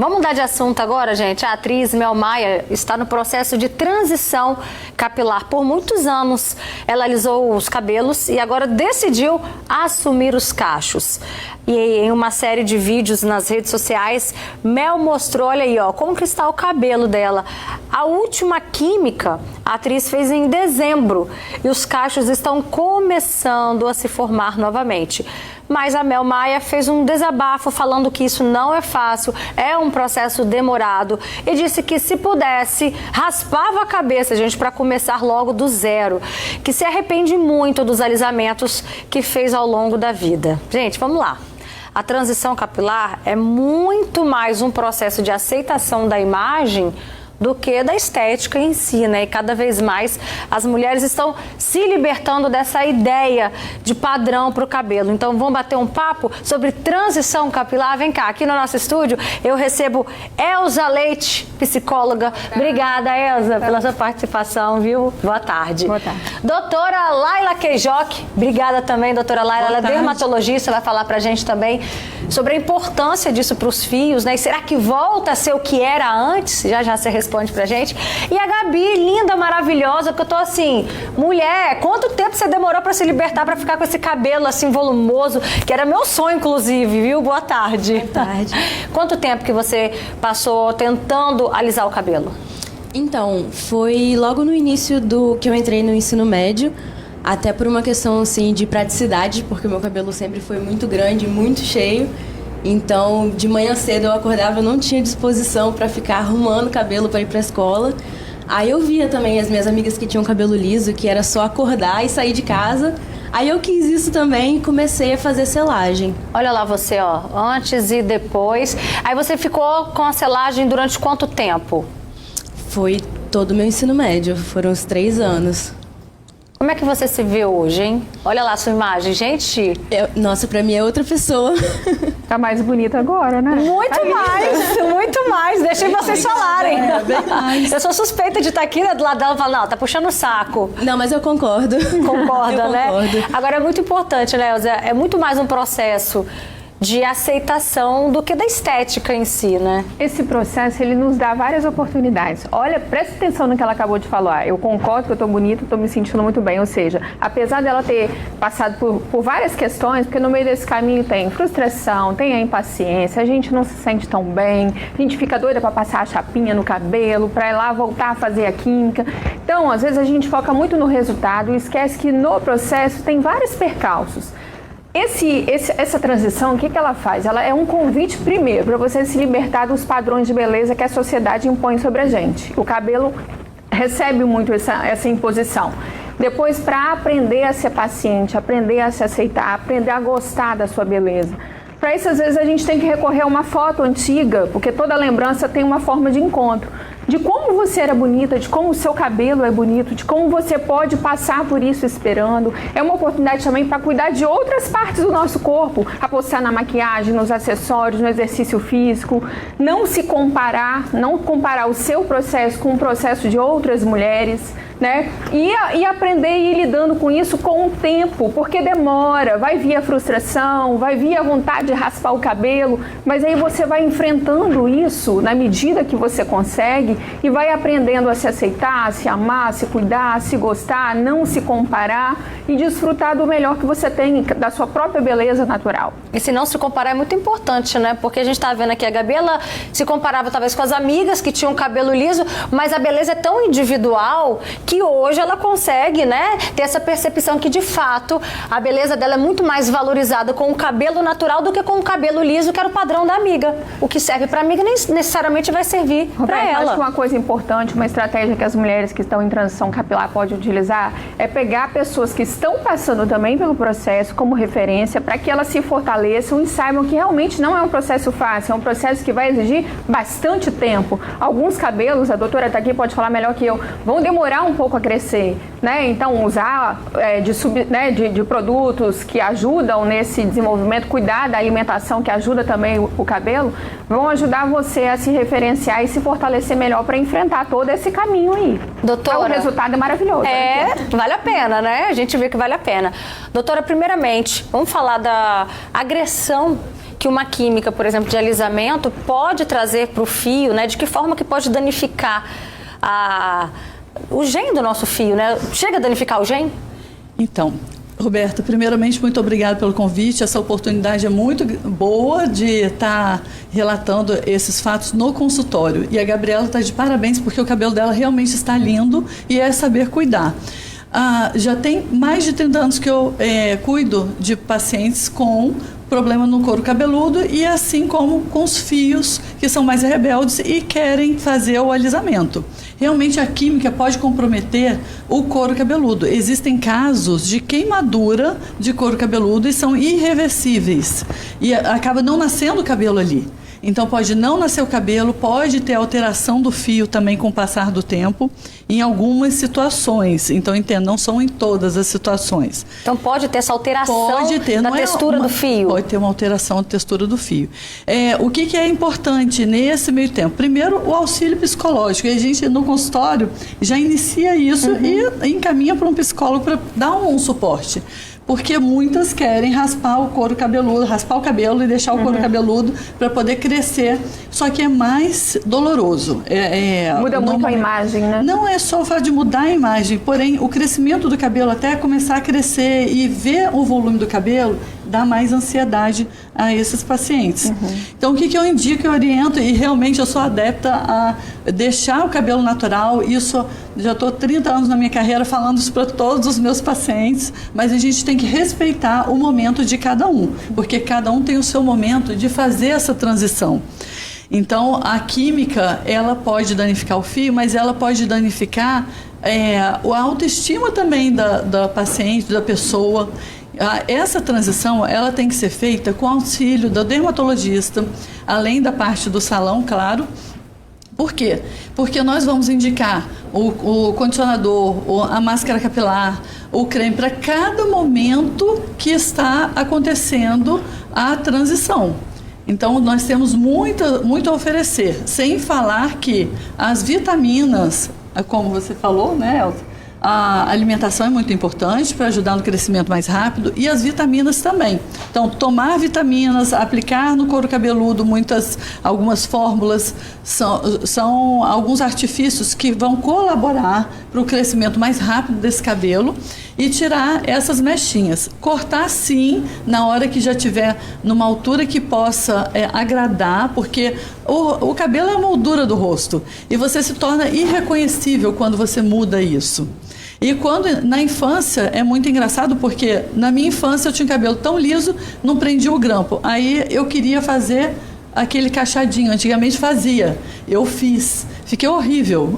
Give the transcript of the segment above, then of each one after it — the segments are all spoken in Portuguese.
Vamos mudar de assunto agora, gente. A atriz Mel Maia está no processo de transição capilar. Por muitos anos, ela alisou os cabelos e agora decidiu assumir os cachos. E em uma série de vídeos nas redes sociais, Mel mostrou, olha aí, ó, como que está o cabelo dela. A última química a atriz fez em dezembro e os cachos estão começando a se formar novamente. Mas a Mel Maia fez um desabafo falando que isso não é fácil, é um processo demorado e disse que se pudesse, raspava a cabeça, gente, para começar logo do zero, que se arrepende muito dos alisamentos que fez ao longo da vida. Gente, vamos lá. A transição capilar é muito mais um processo de aceitação da imagem do que da estética em si, né? E cada vez mais as mulheres estão se libertando dessa ideia de padrão para o cabelo. Então vamos bater um papo sobre transição capilar. Vem cá, aqui no nosso estúdio eu recebo Elza Leite, psicóloga. Obrigada, Elza, pela sua participação, viu? Boa tarde. Boa tarde. Doutora Laila Queijoc, obrigada também, doutora Laila. Ela é dermatologista, vai falar pra gente também sobre a importância disso para os fios, né? E será que volta a ser o que era antes? Já você responde pra gente. E a Gabi, linda, maravilhosa, que eu tô assim, mulher, quanto tempo você demorou pra se libertar, pra ficar com esse cabelo assim volumoso, que era meu sonho, inclusive, viu? Boa tarde. Boa tarde. Quanto tempo que você passou tentando alisar o cabelo? Então, foi logo no início do que eu entrei no ensino médio, até por uma questão assim de praticidade, porque o meu cabelo sempre foi muito grande, muito cheio. Então, de manhã cedo eu acordava, eu não tinha disposição para ficar arrumando o cabelo para ir para a escola. Aí eu via também as minhas amigas que tinham cabelo liso, que era só acordar e sair de casa. Aí eu quis isso também e comecei a fazer selagem. Olha lá você, ó, antes e depois. Aí você ficou com a selagem durante quanto tempo? Foi todo o meu ensino médio, foram uns 3 anos. Como é que você se vê hoje, hein? Olha lá a sua imagem, gente. Nossa, pra mim é outra pessoa. Tá mais bonita agora, né? Muito mais, muito mais. Deixem vocês falarem. Bem mais. Eu sou suspeita de estar aqui, né, do lado dela e falar, não, tá puxando o saco. Não, mas eu concordo. Concorda, eu né? Concordo. Agora é muito importante, né, Elza? É muito mais um processo de aceitação do que da estética em si, né? Esse processo, ele nos dá várias oportunidades. Olha, presta atenção no que ela acabou de falar. Eu concordo que eu tô bonita, tô me sentindo muito bem. Ou seja, apesar dela ter passado por várias questões, porque no meio desse caminho tem frustração, tem a impaciência, a gente não se sente tão bem, a gente fica doida para passar a chapinha no cabelo, para ir lá voltar a fazer a química. Então, às vezes a gente foca muito no resultado e esquece que no processo tem vários percalços. Essa transição, o que ela faz? Ela é um convite, primeiro, para você se libertar dos padrões de beleza que a sociedade impõe sobre a gente. O cabelo recebe muito essa imposição. Depois, para aprender a ser paciente, aprender a se aceitar, aprender a gostar da sua beleza. Para isso, às vezes, a gente tem que recorrer a uma foto antiga, porque toda lembrança tem uma forma de encontro. De como você era bonita, de como o seu cabelo é bonito, de como você pode passar por isso esperando. É uma oportunidade também para cuidar de outras partes do nosso corpo, apostar na maquiagem, nos acessórios, no exercício físico. Não se comparar, não comparar o seu processo com o processo de outras mulheres, né? E aprender a ir lidando com isso com o tempo, porque demora, vai vir a frustração, vai vir a vontade de raspar o cabelo, mas aí você vai enfrentando isso na medida que você consegue e vai aprendendo a se aceitar, a se amar, a se cuidar, a se gostar, a não se comparar e desfrutar do melhor que você tem, da sua própria beleza natural. E se não se comparar é muito importante, né? Porque a gente tá vendo aqui a Gabi, ela se comparava talvez com as amigas que tinham cabelo liso, mas a beleza é tão individual que hoje ela consegue, né, ter essa percepção que de fato a beleza dela é muito mais valorizada com o cabelo natural do que com o cabelo liso, que era o padrão da amiga. O que serve para a amiga nem necessariamente vai servir para ela. Acho que uma coisa importante, uma estratégia que as mulheres que estão em transição capilar podem utilizar é pegar pessoas que estão passando também pelo processo como referência para que elas se fortaleçam e saibam que realmente não é um processo fácil, é um processo que vai exigir bastante tempo. Alguns cabelos, a doutora está aqui, pode falar melhor que eu, vão demorar um pouco a crescer, né? Então usar de produtos que ajudam nesse desenvolvimento, cuidar da alimentação que ajuda também o cabelo, vão ajudar você a se referenciar e se fortalecer melhor para enfrentar todo esse caminho aí. Doutora, o resultado é maravilhoso. Vale a pena, né? A gente vê que vale a pena. Doutora, primeiramente, vamos falar da agressão que uma química, por exemplo, de alisamento pode trazer para o fio, né? De que forma que pode danificar o gen do nosso fio, né? Chega a danificar o gen? Então, Roberta, primeiramente, muito obrigada pelo convite. Essa oportunidade é muito boa de estar relatando esses fatos no consultório. E a Gabriela está de parabéns porque o cabelo dela realmente está lindo e é saber cuidar. Já tem mais de 30 anos que eu cuido de pacientes com problema no couro cabeludo e assim como com os fios que são mais rebeldes e querem fazer o alisamento. Realmente a química pode comprometer o couro cabeludo. Existem casos de queimadura de couro cabeludo e são irreversíveis e acaba não nascendo o cabelo ali. Então pode não nascer o cabelo, pode ter alteração do fio também com o passar do tempo, em algumas situações. Então entenda, não são em todas as situações. Então pode ter essa alteração da textura do fio? Pode ter uma alteração da textura do fio. O que é importante nesse meio tempo? Primeiro, o auxílio psicológico. E a gente no consultório já inicia isso e encaminha para um psicólogo para dar um suporte. Porque muitas querem raspar o couro cabeludo, raspar o cabelo e deixar o couro cabeludo para poder crescer. Só que é mais doloroso. Muda muito a imagem, né? Não é só o fato de mudar a imagem, porém o crescimento do cabelo até começar a crescer e ver o volume do cabelo dá mais ansiedade a esses pacientes. Então o que eu indico, eu oriento e realmente eu sou adepta a deixar o cabelo natural. Isso, já estou 30 anos na minha carreira falando isso para todos os meus pacientes, mas a gente tem que respeitar o momento de cada um, porque cada um tem o seu momento de fazer essa transição. Então, a química, ela pode danificar o fio, mas ela pode danificar a autoestima também da paciente, da pessoa. Essa transição, ela tem que ser feita com auxílio do dermatologista, além da parte do salão, claro. Por quê? Porque nós vamos indicar o condicionador, a máscara capilar, o creme para cada momento que está acontecendo a transição. Então, nós temos muito a oferecer, sem falar que as vitaminas, como você falou, né, Elza? A alimentação é muito importante para ajudar no crescimento mais rápido e as vitaminas também. Então, tomar vitaminas, aplicar no couro cabeludo algumas fórmulas, são alguns artifícios que vão colaborar para o crescimento mais rápido desse cabelo e tirar essas mechinhas. Cortar sim, na hora que já estiver numa altura que possa agradar, porque o cabelo é a moldura do rosto e você se torna irreconhecível quando você muda isso. E quando na infância é muito engraçado porque na minha infância eu tinha cabelo tão liso, não prendia o grampo. Aí eu queria fazer aquele cachadinho, antigamente fazia. Eu fiz. Fiquei horrível.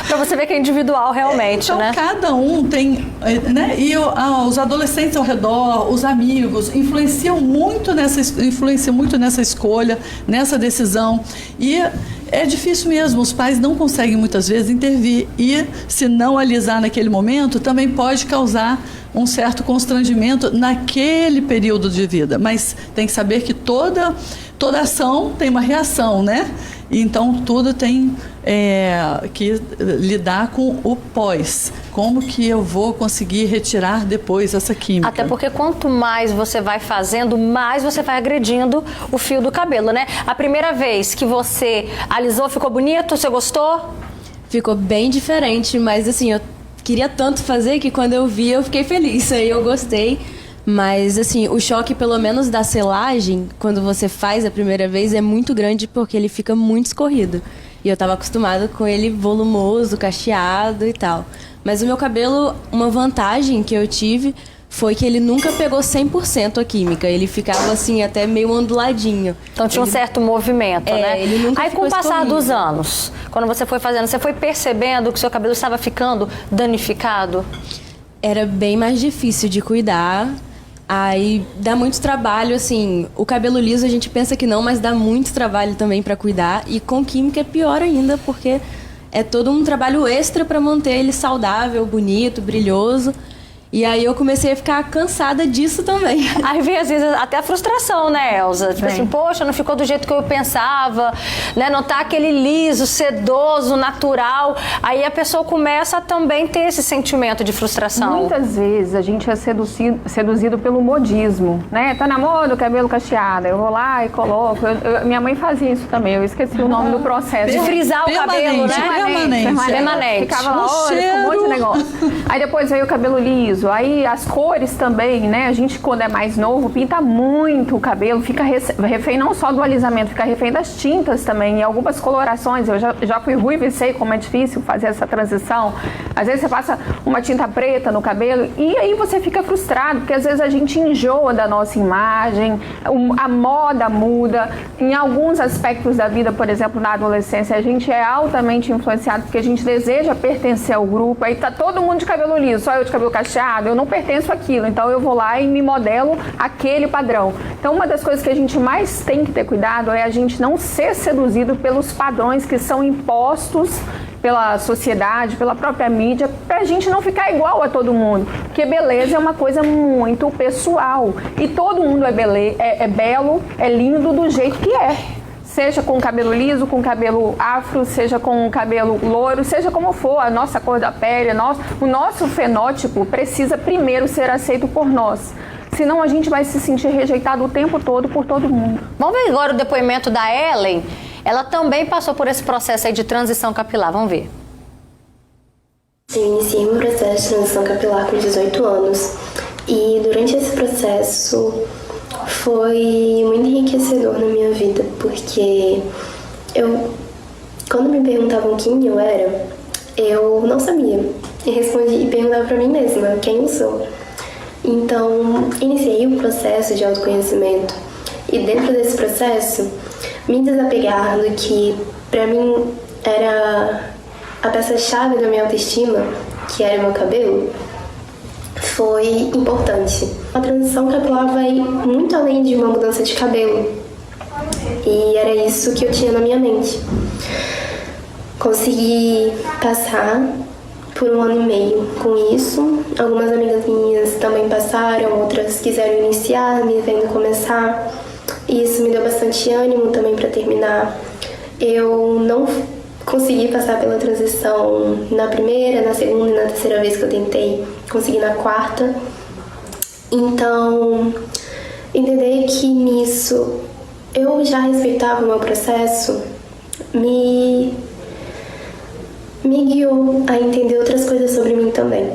Para você ver que é individual realmente, então, né? Cada um tem, né? E os adolescentes ao redor, os amigos, influenciam muito nessa escolha, nessa decisão. E é difícil mesmo, os pais não conseguem muitas vezes intervir e se não alisar naquele momento, também pode causar um certo constrangimento naquele período de vida. Mas tem que saber que toda ação tem uma reação, né? Então tudo tem que lidar com o pós. Como que eu vou conseguir retirar depois essa química? Até porque quanto mais você vai fazendo, mais você vai agredindo o fio do cabelo, né? A primeira vez que você alisou, ficou bonito? Você gostou? Ficou bem diferente, mas assim, eu queria tanto fazer que quando eu vi, eu fiquei feliz. Aí eu gostei. Mas, assim, o choque, pelo menos da selagem, quando você faz a primeira vez, é muito grande porque ele fica muito escorrido. E eu tava acostumada com ele volumoso, cacheado e tal. Mas o meu cabelo, uma vantagem que eu tive foi que ele nunca pegou 100% a química. Ele ficava, assim, até meio onduladinho. Então tinha um certo movimento, né? Ele nunca Aí, com o passar escorrido. dos anos, quando você foi fazendo, você foi percebendo que o seu cabelo estava ficando danificado? Era bem mais difícil de cuidar. Aí dá muito trabalho, assim, o cabelo liso a gente pensa que não, mas dá muito trabalho também para cuidar. E com química é pior ainda, porque é todo um trabalho extra para manter ele saudável, bonito, brilhoso. E aí eu comecei a ficar cansada disso também. Aí vem, às vezes, até a frustração, né, Elza? Tipo assim, poxa, não ficou do jeito que eu pensava, né? Não tá aquele liso, sedoso, natural. Aí a pessoa começa a também ter esse sentimento de frustração. Muitas vezes a gente é seduzido pelo modismo, né? Tá na moda o cabelo cacheado, eu vou lá e coloco. Minha mãe fazia isso também, eu esqueci o nome do processo. De frisar o cabelo, né? Permanente. Ficava lá, olha, um monte de negócio. Aí depois veio o cabelo liso. Aí as cores também, né? A gente, quando é mais novo, pinta muito o cabelo, fica refém não só do alisamento, fica refém das tintas também, e algumas colorações. Eu já fui ruiva e sei como é difícil fazer essa transição. Às vezes você passa uma tinta preta no cabelo e aí você fica frustrado, porque às vezes a gente enjoa da nossa imagem, a moda muda. Em alguns aspectos da vida, por exemplo, na adolescência, a gente é altamente influenciado porque a gente deseja pertencer ao grupo. Aí tá todo mundo de cabelo liso, só eu de cabelo cacheado. Eu não pertenço àquilo, então eu vou lá e me modelo aquele padrão. Então uma das coisas que a gente mais tem que ter cuidado é a gente não ser seduzido pelos padrões que são impostos pela sociedade, pela própria mídia, pra gente não ficar igual a todo mundo. Porque beleza é uma coisa muito pessoal. E todo mundo é belo, é lindo do jeito que é. Seja com cabelo liso, com cabelo afro, seja com cabelo loiro, seja como for, a nossa cor da pele, o nosso fenótipo precisa primeiro ser aceito por nós. Senão a gente vai se sentir rejeitado o tempo todo por todo mundo. Vamos ver agora o depoimento da Ellen. Ela também passou por esse processo aí de transição capilar. Vamos ver. Eu iniciei meu processo de transição capilar com 18 anos. E durante esse processo foi muito enriquecedor na minha vida, porque quando me perguntavam quem eu era, eu não sabia. E respondi e perguntava pra mim mesma quem eu sou. Então, iniciei o processo de autoconhecimento e dentro desse processo, me desapegar do que pra mim era a peça-chave da minha autoestima, que era o meu cabelo, foi importante. A transição capilar vai muito além de uma mudança de cabelo. E era isso que eu tinha na minha mente. Consegui passar por 1 ano e meio com isso. Algumas amigas minhas também passaram, outras quiseram iniciar, me vendo começar. E isso me deu bastante ânimo também para terminar. Eu não consegui passar pela transição na primeira, na segunda e na terceira vez que eu tentei. Consegui na 4ª. Então, entender que nisso eu já respeitava o meu processo me guiou a entender outras coisas sobre mim também.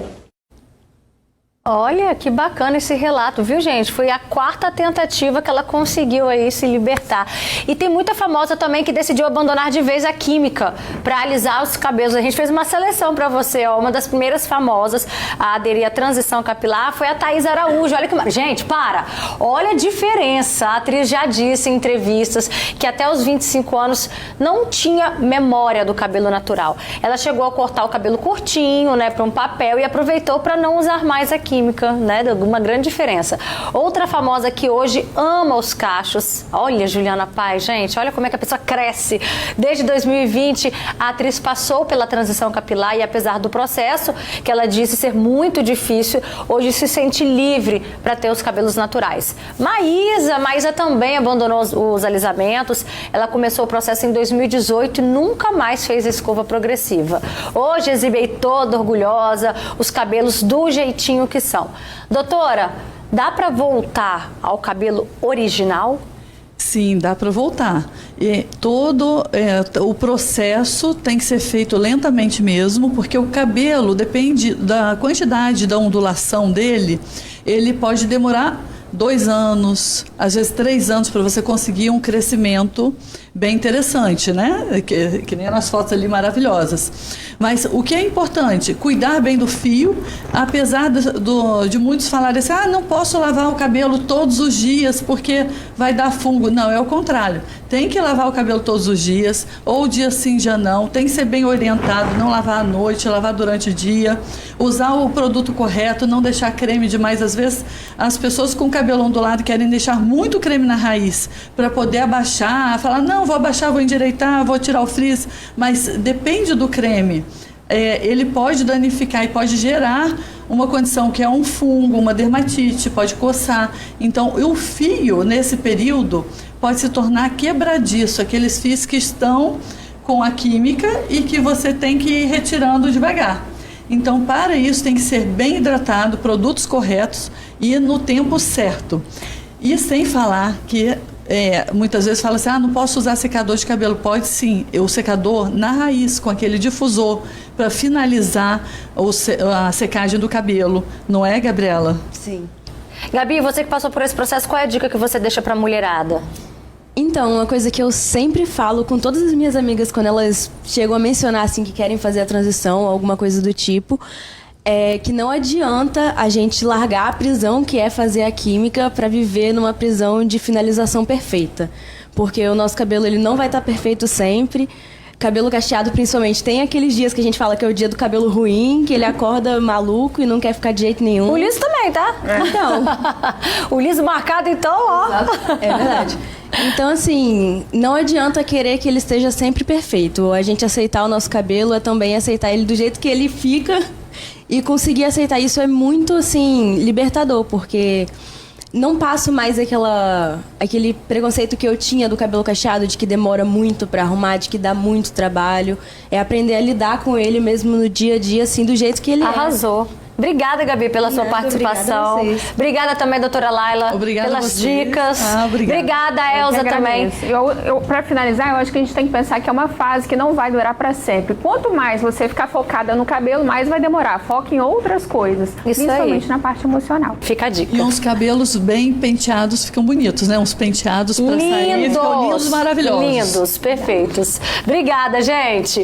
Olha, que bacana esse relato, viu, gente? Foi a 4ª tentativa que ela conseguiu aí se libertar. E tem muita famosa também que decidiu abandonar de vez a química para alisar os cabelos. A gente fez uma seleção para você, ó. Uma das primeiras famosas a aderir à transição capilar foi a Thaís Araújo. Olha que... Gente, para! Olha a diferença. A atriz já disse em entrevistas que até os 25 anos não tinha memória do cabelo natural. Ela chegou a cortar o cabelo curtinho, né, para um papel e aproveitou para não usar mais a química, né? Uma grande diferença. Outra famosa que hoje ama os cachos. Olha, Juliana Paz, gente, olha como é que a pessoa cresce. Desde 2020, a atriz passou pela transição capilar e apesar do processo, que ela disse ser muito difícil, hoje se sente livre para ter os cabelos naturais. Maísa também abandonou os alisamentos. Ela começou o processo em 2018 e nunca mais fez escova progressiva. Hoje exibe aí toda orgulhosa, os cabelos do jeitinho que são. Doutora, dá para voltar ao cabelo original? Sim, dá para voltar. E o processo tem que ser feito lentamente mesmo, porque o cabelo depende da quantidade da ondulação dele. Ele pode demorar 2 anos, às vezes 3 anos para você conseguir um crescimento bem interessante, né? Que nem nas fotos ali maravilhosas. Mas o que é importante? Cuidar bem do fio, apesar de muitos falarem assim, não posso lavar o cabelo todos os dias porque vai dar fungo. Não, é o contrário. Tem que lavar o cabelo todos os dias, ou dia sim, dia não. Tem que ser bem orientado, não lavar à noite, lavar durante o dia. Usar o produto correto, não deixar creme demais. Às vezes, as pessoas com cabelo ondulado querem deixar muito creme na raiz para poder abaixar, falar, não, vou abaixar, vou endireitar, vou tirar o frizz. Mas depende do creme. Ele pode danificar e pode gerar uma condição que é um fungo, uma dermatite, pode coçar. Então, o fio, nesse período, pode se tornar quebradiço, aqueles fios que estão com a química e que você tem que ir retirando devagar. Então, para isso, tem que ser bem hidratado, produtos corretos e no tempo certo. E sem falar que muitas vezes fala assim, não posso usar secador de cabelo. Pode sim, o secador na raiz, com aquele difusor, para finalizar a secagem do cabelo. Não é, Gabriela? Sim. Gabi, você que passou por esse processo, qual é a dica que você deixa pra mulherada? Então, uma coisa que eu sempre falo com todas as minhas amigas quando elas chegam a mencionar assim que querem fazer a transição ou alguma coisa do tipo, é que não adianta a gente largar a prisão que é fazer a química para viver numa prisão de finalização perfeita. Porque o nosso cabelo ele não vai estar perfeito sempre. Cabelo cacheado, principalmente, tem aqueles dias que a gente fala que é o dia do cabelo ruim, que ele acorda maluco e não quer ficar de jeito nenhum. O liso também, tá? Então. O liso marcado, então, ó. É verdade. Então, assim, não adianta querer que ele esteja sempre perfeito. A gente aceitar o nosso cabelo é também aceitar ele do jeito que ele fica. E conseguir aceitar isso é muito, assim, libertador, porque não passo mais aquele preconceito que eu tinha do cabelo cacheado, de que demora muito pra arrumar, de que dá muito trabalho. É aprender a lidar com ele mesmo no dia a dia, assim, do jeito que ele Arrasou. Obrigada, Gabi, pela sua participação. Obrigada também, doutora Laila, pelas dicas. Obrigada, Elza, também. Para finalizar, eu acho que a gente tem que pensar que é uma fase que não vai durar para sempre. Quanto mais você ficar focada no cabelo, mais vai demorar. Foca em outras coisas, principalmente na parte emocional. Fica a dica. E uns cabelos bem penteados ficam bonitos, né? Uns penteados para sair, ficam lindos, maravilhosos. Lindos, perfeitos. Obrigada, gente.